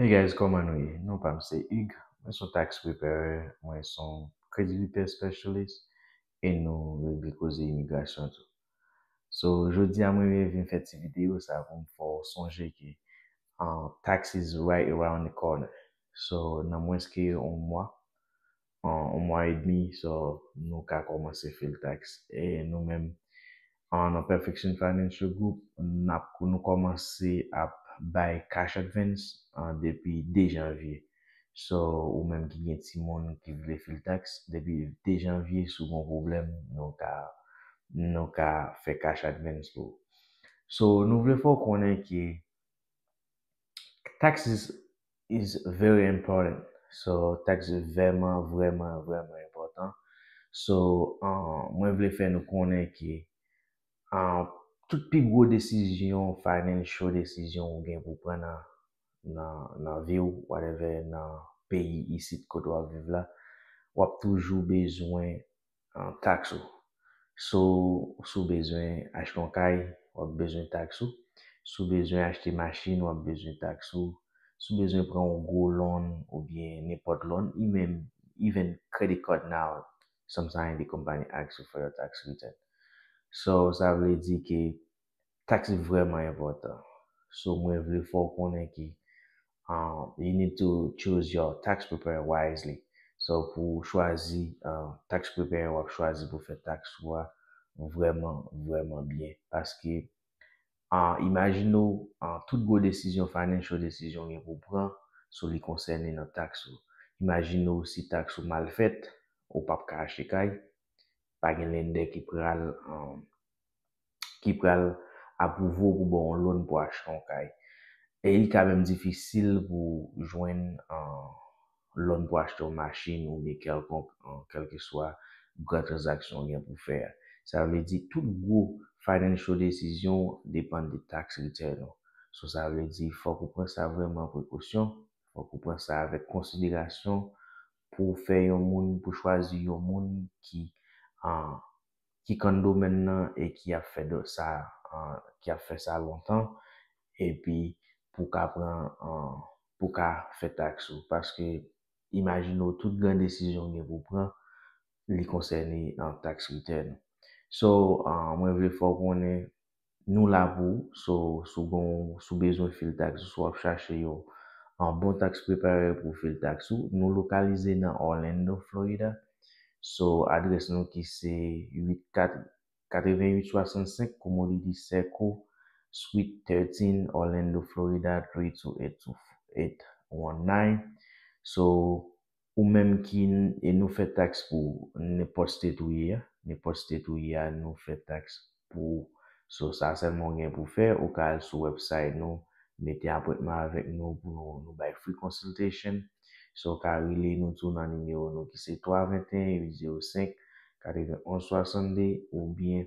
Hey guys, comment nou ye? Nou pa mse Hugues, mwen son tax preparer, mwen son credit repair specialist, e nou revle koze imigrasyon tou. So, jodi a mwen vin fè ti video sa pou m fò sonje ki tax is right around the corner. So, nan mwen ske on mwa et demi, so nou ka komanse fè l tax. E nou men, nan Perfection Financial Group, nou komanse ap bay cash advance depi 2 janvye. So, ou menm ki gen ti moun ki vle fil tax, depi 2 janvye sou kon problem, nou ka fe cash advance pou. So, nou vle fò konen ki tax is very important. So, tax is vreman important. So, mwen vle fè nou konen ki tout pi gros desisyon, financial desisyon ou gen pou pren nan vi ou, whatever, nan peyi isit koto wap viv la, wap toujou bezwen tax ou. So, sou bezwen acheton kay, wap bezwen tax ou. Sou bezwen achete machine, wap bezwen tax ou. Sou bezwen pren un gros loan ou bien nepot loan, even credit card now, sometimes the company asks you for your tax return. So, sa vle di ki tax vreman important. So, mwen vle fò konen ki you need to choose your tax preparer wisely. So, pou chwazi tax preparer wap chwazi pou fè tax wap vreman bien. Paske, imagine nou, tout go desisyon, financial desisyon gen pou pran, so li konserne nan tax ou. Imagine nou si tax ou mal fèt, ou pap ka achete kay, pa gen lender ki pral apouvo pou bon loan pou acheton kay. E il ka mèm difisil pou jwen loan pou acheton machine ou bien kelke swa gran transaksyon gen pou fè. Sa vle di tout gros financial desisyon depan de tax return. So sa vle di fòk ou pren sa vreman prekosyon, fòk ou pren sa avèk konsiderasyon pou fè yon moun, pou chwazi yon moun ki kando men nan e ki a fè sa lontan, e pi pou ka fè tax ou. Paske, imagine tout gran desisyon gen pou pran, li konserne tax return. So, mwen vle fò konen nou la pou, sou bezon fil tax ou, sou ap chache yo bon tax preparer pou fil tax ou, nou lokalize nan Orlando, Florida. So, adres nou ki se 8865 Commodity Circle, Suite 13, Orlando, Florida 3282819. So, ou menm ki nou fè tax pou nepot state ou ye, nou fè tax pou. So, sa selman gen pou fè, ou ka al sou website nou, mette apretman avèk nou pou nou bay free consultation. So, ka rile nou tou nan numero nou ki se 321-805-4162 ou bien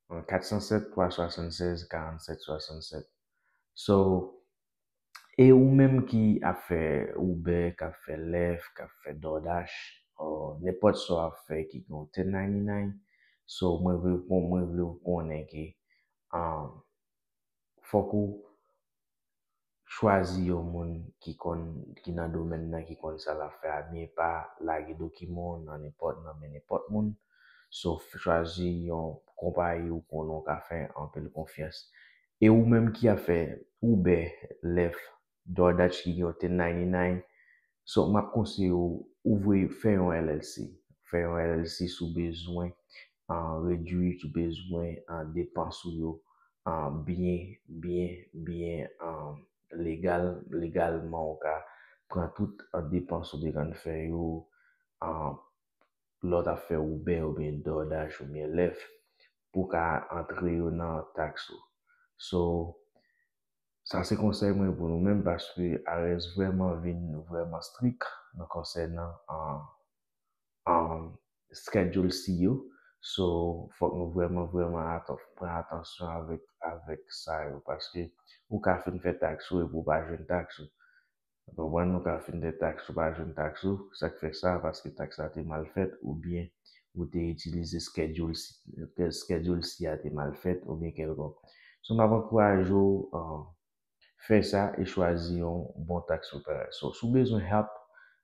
407-376-4767. So, e ou menm ki a fè Uber, ka fè Lyft, ka fè DoorDash, ou nepot so a fè ki kon 1099. So, mwen vle konen ki fòk ou chwazi yon moun ki nan domen nan ki kon sa la fè a miye pa lage dokimon nan nepot moun. So, chwazi yon kompaye ou konon ka fè anpèl konfians. E ou menm ki a fè Uber, Lyft, DoorDash ki yon 1099, so map konse ou fè yon LLC. Fè yon LLC sou bezwen redwi, sou bezwen depansou yo bien legalman ou ka pran tout depansou de kan fè yo lot a fè Uber ou bien DoorDash ou bien Lyft pou ka antre yo nan tax ou. So, sa se konsey mwen pou nou menm paske arez vreman strik nan konsey nan schedule si yo. So, fòk nou vreman pren atansyon avèk sa yo, paske ou ka fin fè tax ou e pou pa jwen tax ou. Wan nou ka fin de tax ou pa jwen tax ou, sak fè sa paske tax a te mal fèt ou bien ou te itilize schedule si a te mal fèt ou bien kelkon. So, mwen avan kouaj yo fè sa e chwazi yon bon tax preparer. So, sou bezon help,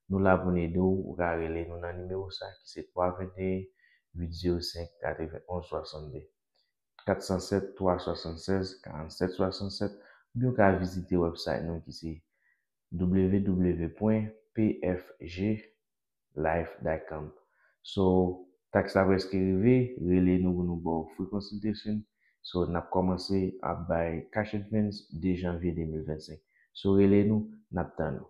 nou la pou n'ede ou ka rele nou nan numero sa ki se 321-805-9162. 407-376-4767. Ou ka vizite website nou ki se www.pfglife.com. So, tax la preske rive, rele nou pou nou bo free consultation. So, nap komanse ap bay cash advance de janvier 2025. So, rele nou, nap tan nou.